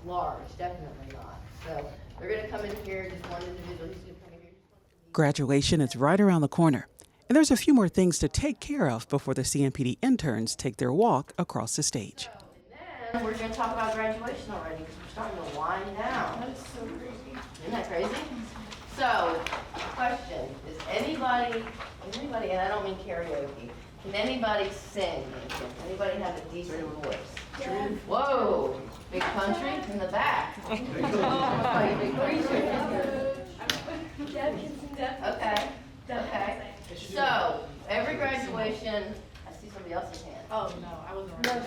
large, definitely not. So they're going to come in here, just one individual. He's going to come in here. Graduation is right around the corner, and there's a few more things to take care of before the CMPD interns take their walk across the stage. And then we're going to talk about graduation already because we're starting to wind down. That is so crazy. Isn't that crazy? So, question, is anybody, and I don't mean karaoke, can anybody sing? Anybody have a decent voice? Yeah. Whoa, big country in the back. Okay, okay. So, every graduation, I see somebody else's hand. Oh, no, I wasn't right.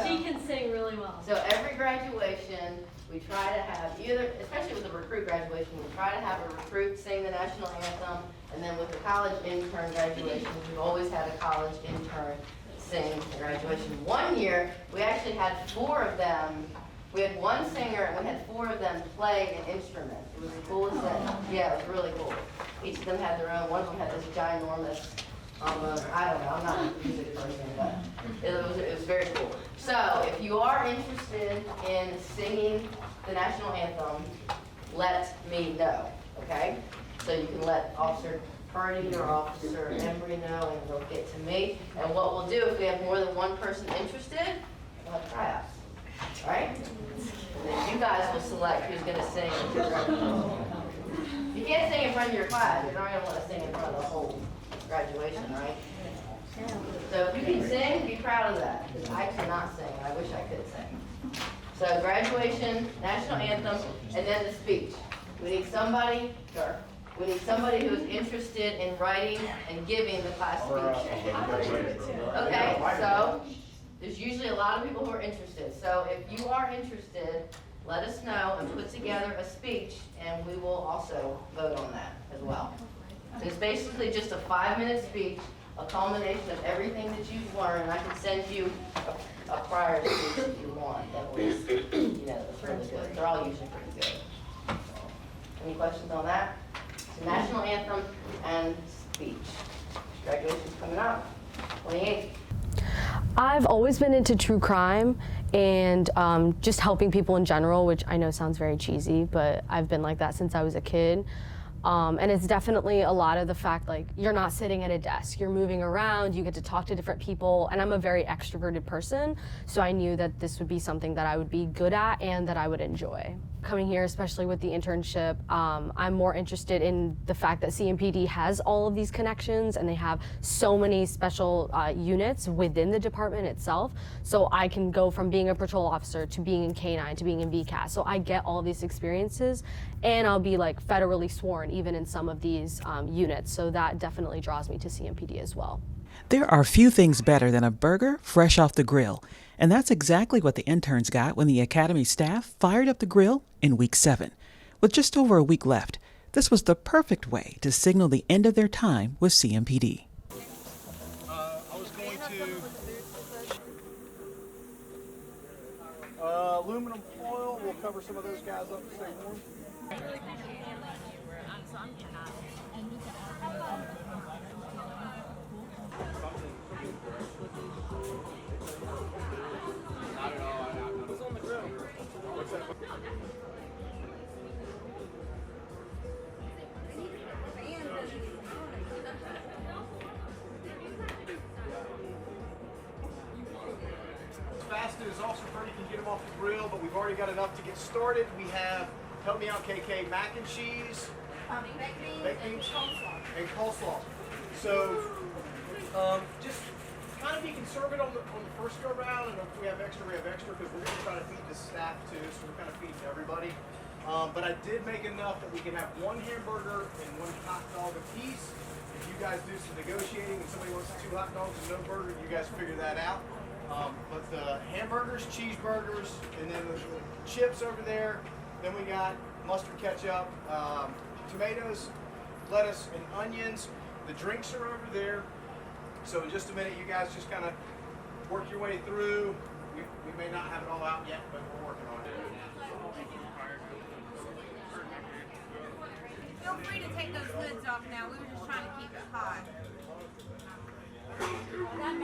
She can sing really well. So every graduation, we try to have either, especially with the recruit graduation, we try to have a recruit sing the national anthem, and then with the college intern graduation, we've always had a college intern sing the graduation. One year, we actually had 4 of them. We had one singer, and we had 4 of them play an instrument. It was the coolest thing. Yeah, it was really cool. Each of them had their own. One of them had this ginormous, I don't know, I'm not a music person, but it was very cool. So if you are interested in singing the national anthem, let me know, okay? So you can let Officer Purdy or Officer Embry know, and they'll get to me. And what we'll do, if we have more than one person interested, we'll have tryouts, all right? And then you guys will select who's going to sing at your graduation. You can't sing in front of your class. You're not going to want to sing in front of the whole graduation, right? So if you can sing, be proud of that, because I cannot sing, and I wish I could sing. So graduation, national anthem, and then the speech. We need somebody, who is interested in writing and giving the class speech. Okay, so there's usually a lot of people who are interested. So if you are interested, let us know and put together a speech, and we will also vote on that as well. It's basically just a 5-minute speech, a culmination of everything that you've learned. I can send you a prior speech if you want. That was, that's really good. They're all usually pretty good. Any questions on that? So national anthem and speech. Graduation's coming up, 28th. I've always been into true crime and just helping people in general, which I know sounds very cheesy, but I've been like that since I was a kid. And it's definitely a lot of the fact, like, you're not sitting at a desk, you're moving around, you get to talk to different people, and I'm a very extroverted person, so I knew that this would be something that I would be good at and that I would enjoy. Coming here, especially with the internship, I'm more interested in the fact that CMPD has all of these connections and they have so many special units within the department itself, so I can go from being a patrol officer to being in K-9 to being in VCAS, so I get all these experiences, and I'll be like federally sworn even in some of these units, so that definitely draws me to CMPD as well. There are few things better than a burger fresh off the grill, and that's exactly what the interns got when the Academy staff fired up the grill in week 7. With just over a week left, this was the perfect way to signal the end of their time with CMPD. I was going to aluminum foil. We'll cover some of those guys up to stay warm. Fast as Officer Purdy can get them off the grill, but we've already got enough to get started. We have, help me out, KK, mac and cheese, baked beans, and coleslaw. So just kind of be conservative on the first go round, and if we have extra, because we're going to try to feed the staff too, so we're kind of feeding everybody. But I did make enough that we can have 1 hamburger and 1 hot dog apiece. If you guys do some negotiating and somebody wants 2 hot dogs and no burger, you guys figure that out. But the hamburgers, cheeseburgers, and then the chips over there. Then we got mustard, ketchup, tomatoes, lettuce, and onions. The drinks are over there. So in just a minute, you guys just kind of work your way through. We may not have it all out yet, but we're working on it. Feel free to take those lids off now. We were just trying to keep it hot. That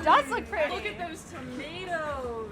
does look pretty. Look at those tomatoes.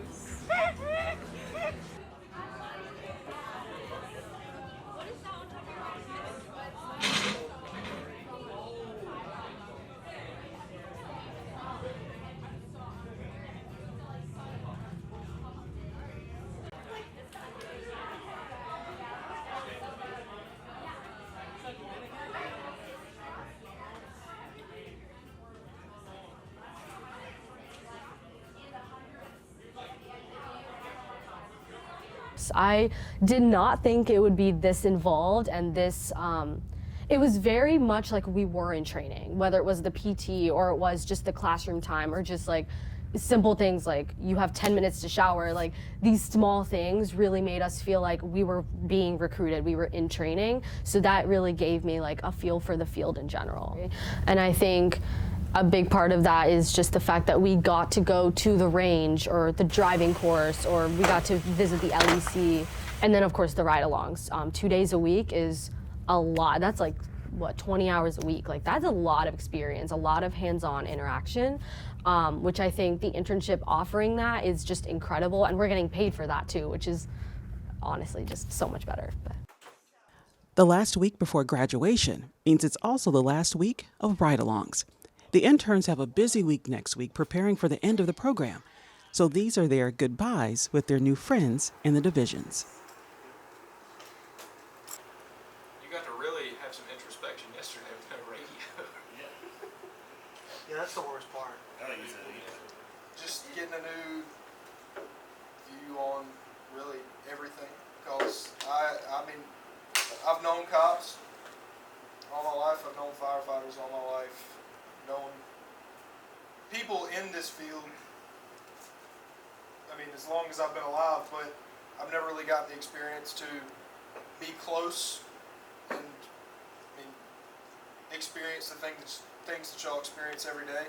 I did not think it would be this involved and this, it was very much like we were in training, whether it was the PT or it was just the classroom time or just like simple things like you have 10 minutes to shower. Like these small things really made us feel like we were being recruited, we were in training. So that really gave me like a feel for the field in general. And I think a big part of that is just the fact that we got to go to the range or the driving course, or we got to visit the LEC, and then of course the ride-alongs. 2 days a week is a lot. That's like, what, 20 hours a week? Like that's a lot of experience, a lot of hands-on interaction, which I think the internship offering that is just incredible, and we're getting paid for that too, which is honestly just so much better. But. The last week before graduation means it's also the last week of ride-alongs. The interns have a busy week next week preparing for the end of the program, so these are their goodbyes with their new friends in the divisions. You got to really have some introspection yesterday with no radio. Yeah, that's the worst part. Just getting a new view on really everything, because I mean, I've known cops all my life, I've known firefighters all my life, known people in this field, I mean, as long as I've been alive, but I've never really gotten the experience to be close and, I mean, experience the things that y'all experience every day.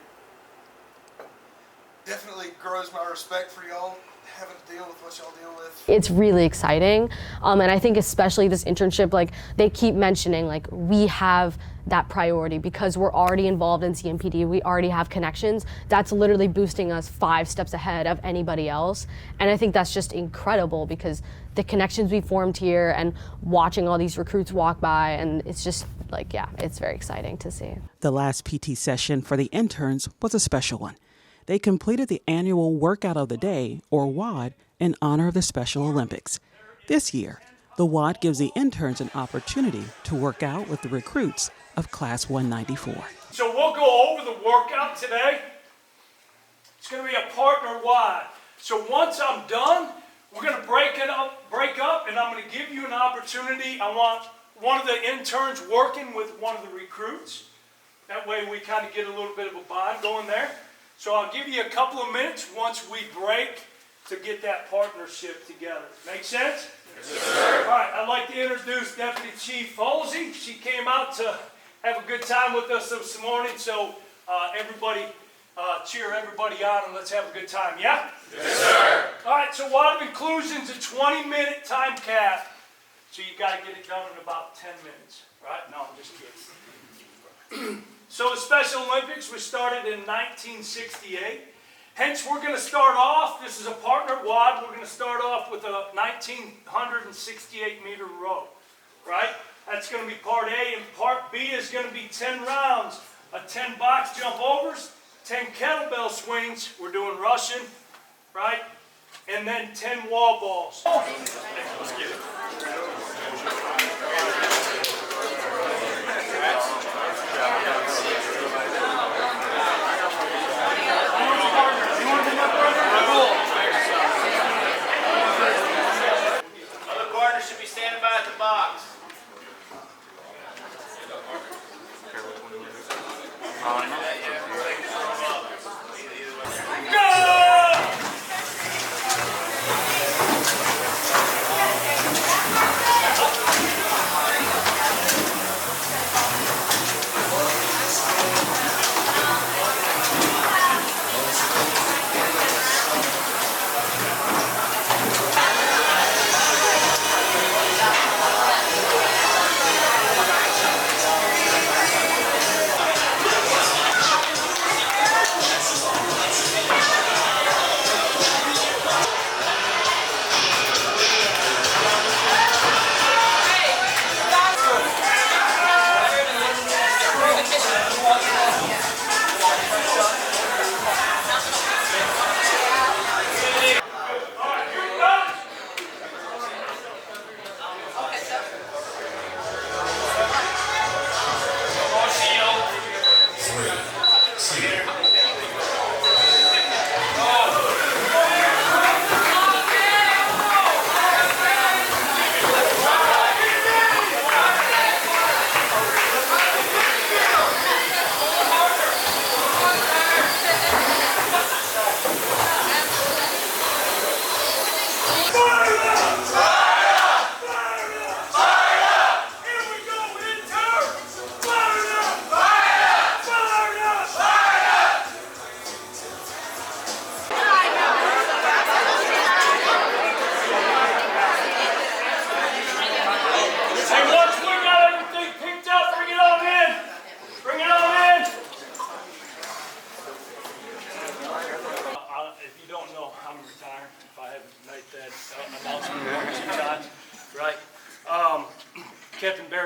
Definitely grows my respect for y'all, having to deal with what y'all deal with. It's really exciting, and I think especially this internship, like they keep mentioning, like we have that priority because we're already involved in CMPD, we already have connections. That's literally boosting us 5 steps ahead of anybody else, and I think that's just incredible because the connections we formed here and watching all these recruits walk by, and it's just like, yeah, it's very exciting to see. The last PT session for the interns was a special one. They completed the annual Workout of the Day, or WOD, in honor of the Special Olympics. This year, the WOD gives the interns an opportunity to work out with the recruits of Class 194. So we'll go over the workout today. It's going to be a partner WOD. So once I'm done, we're going to break up, and I'm going to give you an opportunity. I want one of the interns working with one of the recruits. That way we kind of get a little bit of a bond going there. So I'll give you a couple of minutes once we break to get that partnership together. Make sense? Yes, sir. All right, I'd like to introduce Deputy Chief Halsey. She came out to have a good time with us this morning, so everybody cheer everybody on and let's have a good time, yeah? Yes, sir. All right, so WOD of Inclusion's a 20-minute time cap, so you got to get it done in about 10 minutes, right? No, I'm just kidding. So the Special Olympics was started in 1968. Hence, we're going to start off, this is a partner WOD, we're going to start off with a 1,968-meter row, right? That's going to be part A, and part B is going to be 10 rounds of 10 box jump overs, 10 kettlebell swings, we're doing Russian, right? And then 10 wall balls. Let's get it. Other partners should be standing by at the box.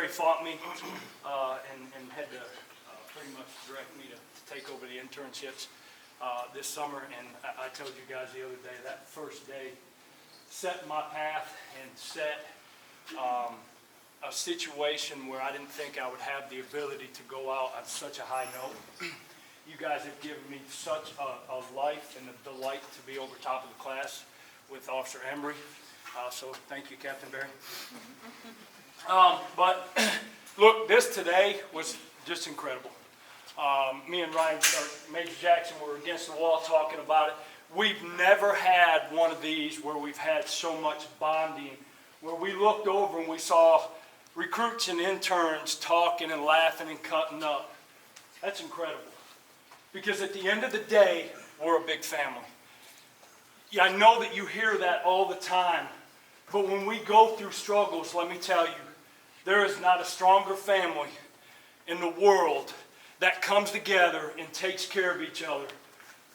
Barry fought me and had to pretty much direct me to take over the internships this summer. And I told you guys the other day, that first day set my path and set a situation where I didn't think I would have the ability to go out on such a high note. You guys have given me such a life and a delight to be over top of the class with Officer Embry. So thank you, Captain Barry. But look, this today was just incredible. Me and Ryan, or Major Jackson, were against the wall talking about it. We've never had one of these where we've had so much bonding, where we looked over and we saw recruits and interns talking and laughing and cutting up. That's incredible. Because at the end of the day, we're a big family. Yeah, I know that you hear that all the time, but when we go through struggles, let me tell you, there is not a stronger family in the world that comes together and takes care of each other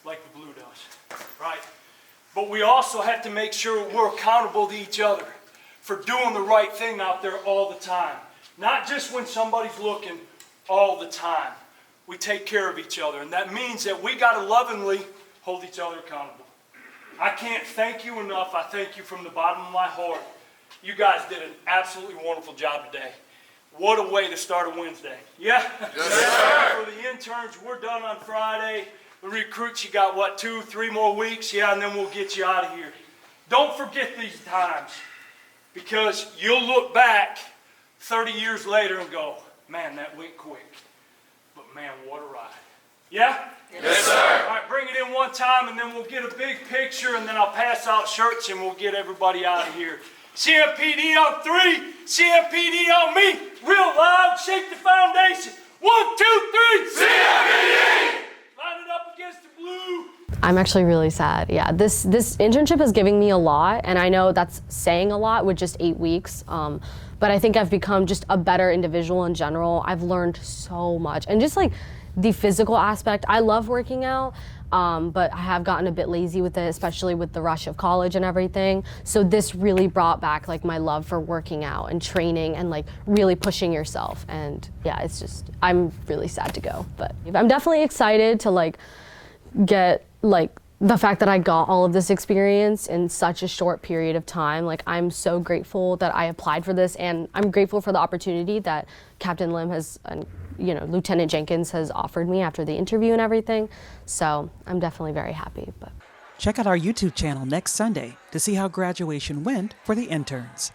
like the Blue does, right? But we also have to make sure we're accountable to each other for doing the right thing out there all the time. Not just when somebody's looking, all the time. We take care of each other, and that means that we got to lovingly hold each other accountable. I can't thank you enough. I thank you from the bottom of my heart. You guys did an absolutely wonderful job today. What a way to start a Wednesday. Yeah? Yes, sir. For the interns, we're done on Friday. The recruits, you got what, 2-3 more weeks? Yeah, and then we'll get you out of here. Don't forget these times, because you'll look back 30 years later and go, man, that went quick. But man, what a ride. Yeah? Yes, sir. All right, bring it in one time, and then we'll get a big picture, and then I'll pass out shirts, and we'll get everybody out of here. CMPD on 3, CMPD on me. Real loud, shake the foundation. 1, 2, 3. CMPD! Line it up against the blue. I'm actually really sad. Yeah, this internship is giving me a lot, and I know that's saying a lot with just 8 weeks. But I think I've become just a better individual in general. I've learned so much, and just like the physical aspect. I love working out, but I have gotten a bit lazy with it, especially with the rush of college and everything. So this really brought back like my love for working out and training and like really pushing yourself. And yeah, it's just, I'm really sad to go, but I'm definitely excited to like get like the fact that I got all of this experience in such a short period of time. Like, I'm so grateful that I applied for this, and I'm grateful for the opportunity that Captain Lim has, you know, Lieutenant Jenkins has offered me after the interview and everything. So I'm definitely very happy. But Check out our YouTube channel next Sunday to see how graduation went for the interns.